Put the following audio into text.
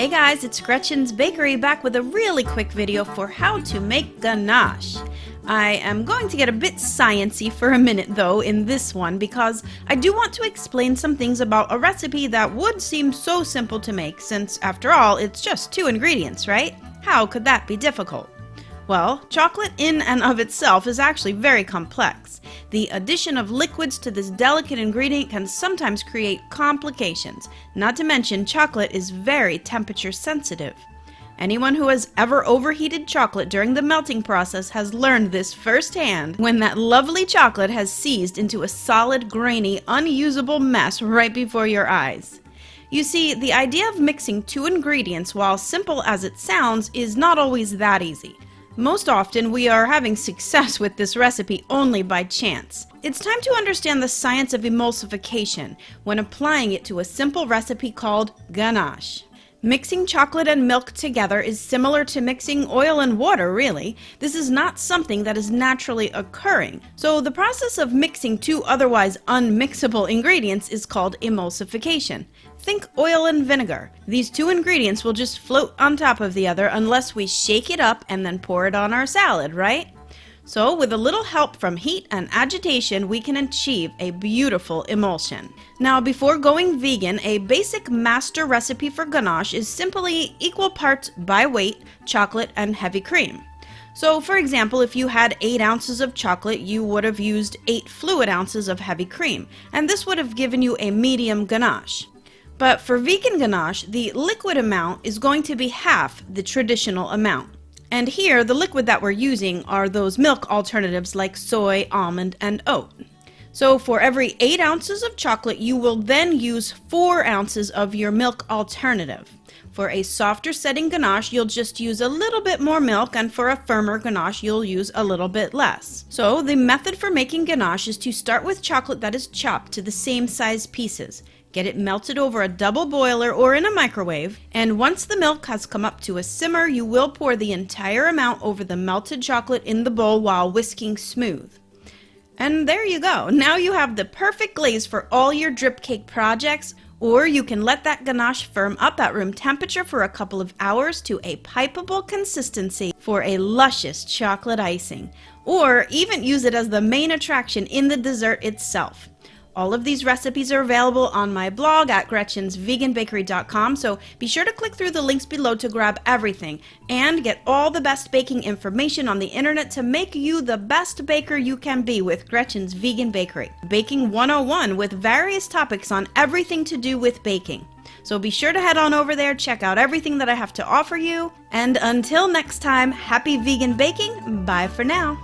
Hey guys, it's Gretchen's Bakery back with a really quick video for how to make ganache. I am going to get a bit sciencey for a minute though in this one because I do want to explain some things about a recipe that would seem so simple to make since after all it's just 2 ingredients, right? How could that be difficult? Well, chocolate in and of itself is actually very complex. The addition of liquids to this delicate ingredient can sometimes create complications. Not to mention, chocolate is very temperature sensitive. Anyone who has ever overheated chocolate during the melting process has learned this firsthand when that lovely chocolate has seized into a solid, grainy, unusable mess right before your eyes. You see, the idea of mixing 2 ingredients, while simple as it sounds, is not always that easy. Most often, we are having success with this recipe only by chance. It's time to understand the science of emulsification when applying it to a simple recipe called ganache. Mixing chocolate and milk together is similar to mixing oil and water, really. This is not something that is naturally occurring. So the process of mixing 2 otherwise unmixable ingredients is called emulsification. Think oil and vinegar. These 2 ingredients will just float on top of the other unless we shake it up and then pour it on our salad, right? So with a little help from heat and agitation, we can achieve a beautiful emulsion. Now, before going vegan, a basic master recipe for ganache is simply equal parts by weight chocolate and heavy cream. So for example, if you had 8 ounces of chocolate, you would have used 8 fluid ounces of heavy cream, and this would have given you a medium ganache. But for vegan ganache, the liquid amount is going to be half the traditional amount. And here, the liquid that we're using are those milk alternatives like soy, almond, and oat. So for every 8 ounces of chocolate, you will then use 4 ounces of your milk alternative. For a softer setting ganache, you'll just use a little bit more milk, and for a firmer ganache, you'll use a little bit less. So the method for making ganache is to start with chocolate that is chopped to the same size pieces. Get it melted over a double boiler or in a microwave, and once the milk has come up to a simmer, you will pour the entire amount over the melted chocolate in the bowl while whisking smooth. And there you go. Now you have the perfect glaze for all your drip cake projects, or you can let that ganache firm up at room temperature for a couple of hours to a pipeable consistency for a luscious chocolate icing, or even use it as the main attraction in the dessert itself. All of these recipes are available on my blog at gretchensveganbakery.com, so be sure to click through the links below to grab everything and get all the best baking information on the internet to make you the best baker you can be with Gretchen's Vegan Bakery. Baking 101 with various topics on everything to do with baking. So be sure to head on over there, check out everything that I have to offer you, and until next time, happy vegan baking. Bye for now.